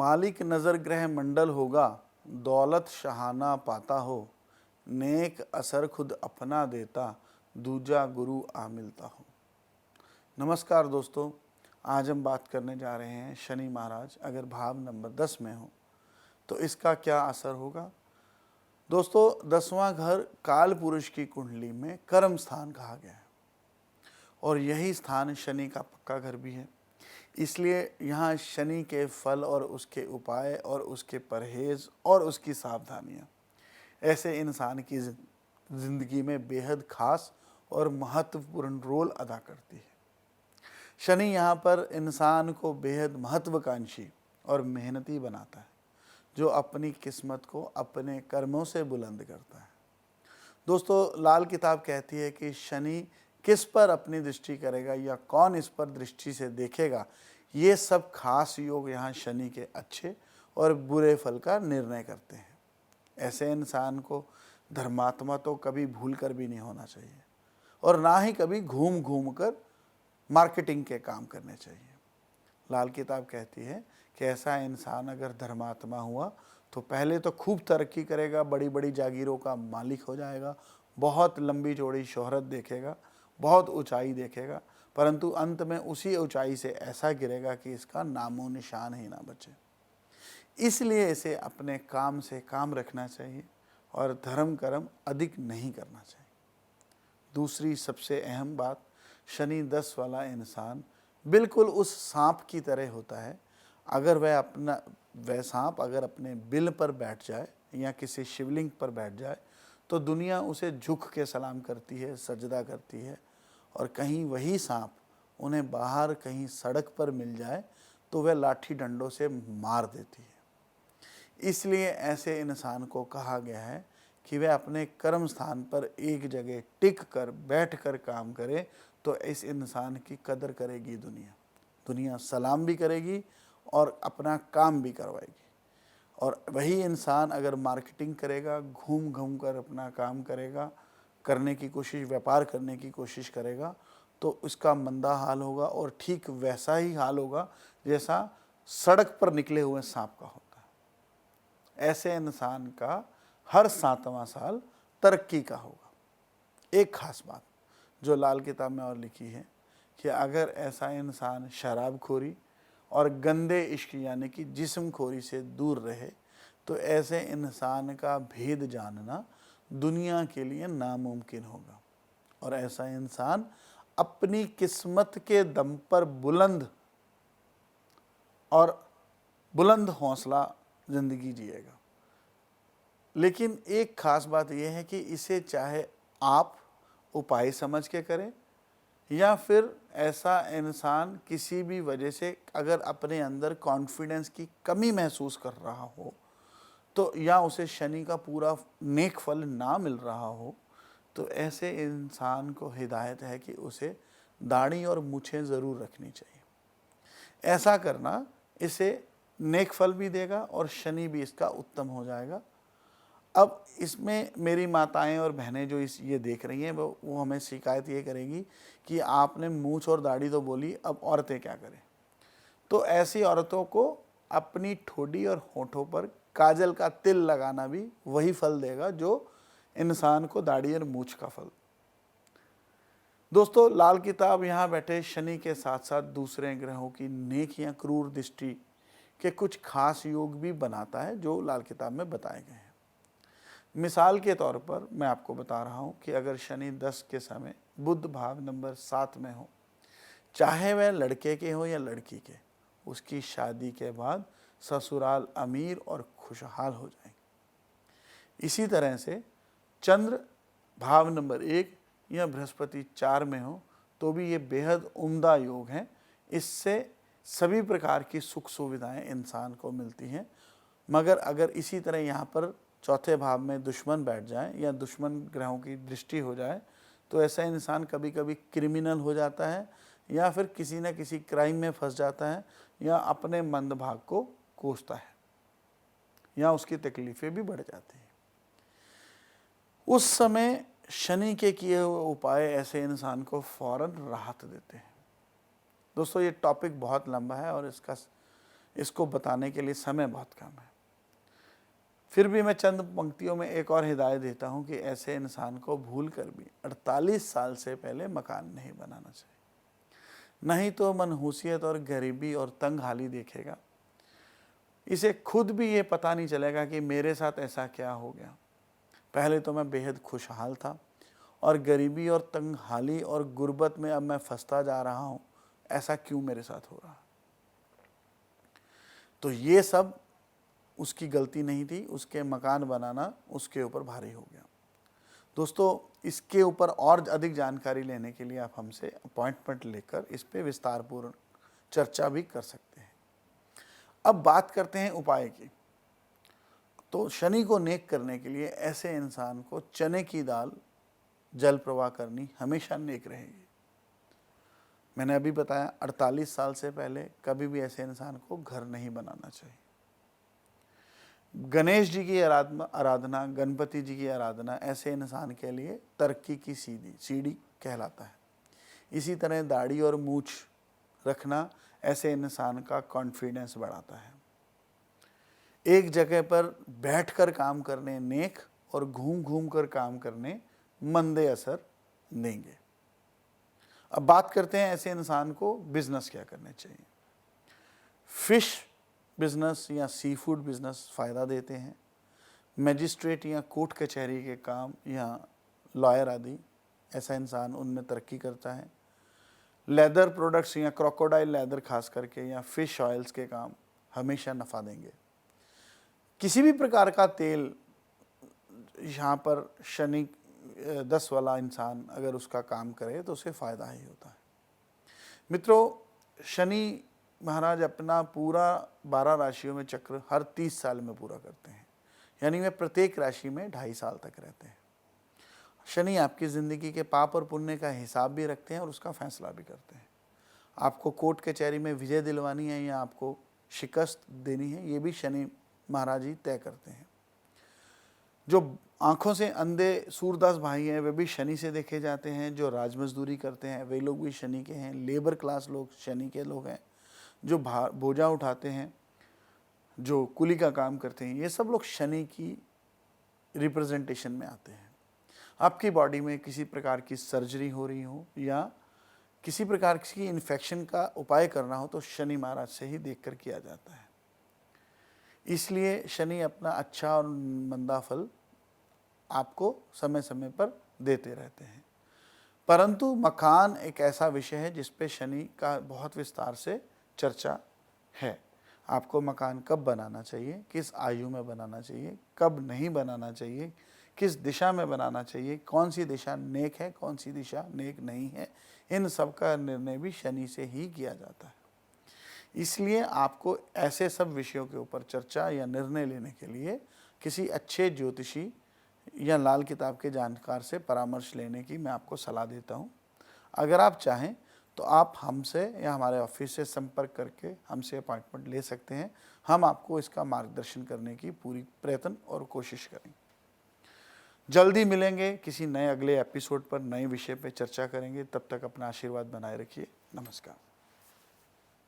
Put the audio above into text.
मालिक नज़र ग्रह मंडल होगा, दौलत शहाना पाता हो, नेक असर खुद अपना देता, दूजा गुरु आ मिलता हो। नमस्कार दोस्तों, आज हम बात करने जा रहे हैं शनि महाराज अगर भाव नंबर 10 में हो तो इसका क्या असर होगा। दोस्तों, 10वां घर काल पुरुष की कुंडली में कर्म स्थान कहा गया है और यही स्थान शनि का पक्का घर भी है। इसलिए यहाँ शनि के फल और उसके उपाय और उसके परहेज और उसकी सावधानियाँ ऐसे इंसान की ज़िंदगी में बेहद खास और महत्वपूर्ण रोल अदा करती है। शनि यहाँ पर इंसान को बेहद महत्वाकांक्षी और मेहनती बनाता है, जो अपनी किस्मत को अपने कर्मों से बुलंद करता है। दोस्तों, लाल किताब कहती है कि शनि किस पर अपनी दृष्टि करेगा या कौन इस पर दृष्टि से देखेगा, ये सब खास योग यहाँ शनि के अच्छे और बुरे फल का निर्णय करते हैं। ऐसे इंसान को धर्मात्मा तो कभी भूल कर भी नहीं होना चाहिए और ना ही कभी घूम घूम कर मार्केटिंग के काम करने चाहिए। लाल किताब कहती है कि ऐसा इंसान अगर धर्मात्मा हुआ तो पहले तो खूब तरक्की करेगा, बड़ी बड़ी जागीरों का मालिक हो जाएगा, बहुत लंबी चौड़ी शोहरत देखेगा, बहुत ऊंचाई देखेगा, परंतु अंत में उसी ऊंचाई से ऐसा गिरेगा कि इसका नामो निशान ही ना बचे। इसलिए इसे अपने काम से काम रखना चाहिए और धर्म कर्म अधिक नहीं करना चाहिए। दूसरी सबसे अहम बात, शनि 10 वाला इंसान बिल्कुल उस सांप की तरह होता है। अगर वह सांप अगर अपने बिल पर बैठ जाए या किसी शिवलिंग पर बैठ जाए तो दुनिया उसे झुक के सलाम करती है, सजदा करती है, और कहीं वही सांप उन्हें बाहर कहीं सड़क पर मिल जाए तो वह लाठी डंडों से मार देती है। इसलिए ऐसे इंसान को कहा गया है कि वह अपने कर्म स्थान पर एक जगह टिक कर बैठ कर काम करे तो इस इंसान की कदर करेगी दुनिया सलाम भी करेगी और अपना काम भी करवाएगी। और वही इंसान अगर मार्केटिंग करेगा, घूम घूम कर अपना काम करेगा, करने की कोशिश, व्यापार करने की कोशिश करेगा, तो उसका मंदा हाल होगा और ठीक वैसा ही हाल होगा जैसा सड़क पर निकले हुए सांप का होता है। ऐसे इंसान का हर 7वां साल तरक्की का होगा। एक खास बात जो लाल किताब में और लिखी है कि अगर ऐसा इंसान शराबखोरी और गंदे इश्क यानी कि जिस्मखोरी से दूर रहे तो ऐसे इंसान का भेद जानना दुनिया के लिए नामुमकिन होगा और ऐसा इंसान अपनी किस्मत के दम पर बुलंद हौसला ज़िंदगी जिएगा। लेकिन एक ख़ास बात यह है कि इसे चाहे आप उपाय समझ के करें या फिर ऐसा इंसान किसी भी वजह से अगर अपने अंदर कॉन्फिडेंस की कमी महसूस कर रहा हो तो या उसे शनि का पूरा नेक फल ना मिल रहा हो तो ऐसे इंसान को हिदायत है कि उसे दाढ़ी और मूछें ज़रूर रखनी चाहिए। ऐसा करना इसे नेक फल भी देगा और शनि भी इसका उत्तम हो जाएगा। अब इसमें मेरी माताएं और बहनें जो ये देख रही हैं वो हमें शिकायत ये करेगी कि आपने मूछ और दाढ़ी तो बोली, अब औरतें क्या करें। तो ऐसी औरतों को अपनी ठोड़ी और होठों पर काजल का तिल लगाना भी वही फल देगा जो इंसान को दाढ़ी और मूछ का फल। दोस्तों, लाल किताब यहाँ बैठे शनि के साथ साथ दूसरे ग्रहों की नेक या क्रूर दृष्टि के कुछ खास योग भी बनाता है जो लाल किताब में बताए गए हैं। मिसाल के तौर पर मैं आपको बता रहा हूँ कि अगर शनि 10 के समय बुध भाव नंबर 7 में हो, चाहे वह लड़के के हो या लड़की के, उसकी शादी के बाद ससुराल अमीर और खुशहाल हो जाएंगे। इसी तरह से चंद्र भाव नंबर 1 या बृहस्पति 4 में हो तो भी ये बेहद उम्दा योग हैं। इससे सभी प्रकार की सुख सुविधाएं इंसान को मिलती हैं। मगर अगर इसी तरह यहाँ पर चौथे भाव में दुश्मन बैठ जाए या दुश्मन ग्रहों की दृष्टि हो जाए तो ऐसा इंसान कभी कभी क्रिमिनल हो जाता है या फिर किसी न किसी क्राइम में फंस जाता है या अपने मंद भाग को कोसता है या उसकी तकलीफ़ें भी बढ़ जाती हैं। उस समय शनि के किए हुए उपाय ऐसे इंसान को फ़ौरन राहत देते हैं। दोस्तों, ये टॉपिक बहुत लंबा है और इसको बताने के लिए समय बहुत कम है। फिर भी मैं चंद पंक्तियों में एक और हिदायत देता हूँ कि ऐसे इंसान को भूल कर भी 48 साल से पहले मकान नहीं बनाना चाहिए, नहीं तो मनहूसियत और गरीबी और तंग हाली देखेगा। इसे खुद भी ये पता नहीं चलेगा कि मेरे साथ ऐसा क्या हो गया। पहले तो मैं बेहद खुशहाल था और गरीबी और तंग हाली और गुर्बत में अब मैं फंसता जा रहा हूँ, ऐसा क्यों मेरे साथ हो रहा। तो ये सब उसकी गलती नहीं थी, उसके मकान बनाना उसके ऊपर भारी हो गया। दोस्तों, इसके ऊपर और अधिक जानकारी लेने के लिए आप हमसे अपॉइंटमेंट लेकर इस पे विस्तारपूर्ण चर्चा भी कर सकते हैं। अब बात करते हैं उपाय की। तो शनि को नेक करने के लिए ऐसे इंसान को चने की दाल जल प्रवाह करनी हमेशा नेक रहेगी। मैंने अभी बताया 48 साल से पहले कभी भी ऐसे इंसान को घर नहीं बनाना चाहिए। गणेश जी की आराधना, गणपति जी की आराधना ऐसे इंसान के लिए तरक्की की सीढ़ी कहलाता है। इसी तरह दाढ़ी और मूछ रखना ऐसे इंसान का कॉन्फिडेंस बढ़ाता है। एक जगह पर बैठकर काम करने नेक और घूम घूम कर काम करने मंदे असर देंगे। अब बात करते हैं ऐसे इंसान को बिजनेस क्या करने चाहिए। फिश बिजनेस या सी फूड बिजनेस फ़ायदा देते हैं। मैजिस्ट्रेट या कोर्ट कचहरी के काम या लॉयर आदि, ऐसा इंसान उनमें तरक्की करता है। लेदर प्रोडक्ट्स या क्रोकोडाइल लेदर खास करके या फिश ऑयल्स के काम हमेशा नफ़ा देंगे। किसी भी प्रकार का तेल, यहाँ पर शनि 10 वाला इंसान अगर उसका काम करे तो उसे फ़ायदा ही होता है। मित्रों, शनि महाराज अपना पूरा 12 राशियों में चक्र हर 30 साल में पूरा करते हैं, यानी वे प्रत्येक राशि में 2.5 साल तक रहते हैं। शनि आपकी ज़िंदगी के पाप और पुण्य का हिसाब भी रखते हैं और उसका फैसला भी करते हैं। आपको कोर्ट कचहरी में विजय दिलवानी है या आपको शिकस्त देनी है, ये भी शनि महाराज ही तय करते हैं। जो आंखों से अंधे सूरदास भाई हैं वे भी शनि से देखे जाते हैं। जो राज मजदूरी करते हैं वे लोग भी शनि के हैं। लेबर क्लास लोग शनि के लोग हैं। जो बोझा उठाते हैं, जो कुली का काम करते हैं, ये सब लोग शनि की रिप्रेजेंटेशन में आते हैं। आपकी बॉडी में किसी प्रकार की सर्जरी हो रही हो या किसी प्रकार की इन्फेक्शन का उपाय करना हो तो शनि महाराज से ही देखकर किया जाता है। इसलिए शनि अपना अच्छा और मंदा फल आपको समय समय पर देते रहते हैं। परंतु मकान एक ऐसा विषय है जिस पे शनि का बहुत विस्तार से चर्चा है। आपको मकान कब बनाना चाहिए, किस आयु में बनाना चाहिए, कब नहीं बनाना चाहिए, किस दिशा में बनाना चाहिए, कौन सी दिशा नेक है, कौन सी दिशा नेक नहीं है, इन सब का निर्णय भी शनि से ही किया जाता है। इसलिए आपको ऐसे सब विषयों के ऊपर चर्चा या निर्णय लेने के लिए किसी अच्छे ज्योतिषी या लाल किताब के जानकार से परामर्श लेने की मैं आपको सलाह देता हूँ। अगर आप चाहें तो आप हमसे या हमारे ऑफिस से संपर्क करके हमसे अपॉइंटमेंट ले सकते हैं। हम आपको इसका मार्गदर्शन करने की पूरी प्रयत्न और कोशिश करेंगे। जल्दी मिलेंगे किसी नए अगले एपिसोड पर, नए विषय पर चर्चा करेंगे। तब तक अपना आशीर्वाद बनाए रखिए। नमस्कार।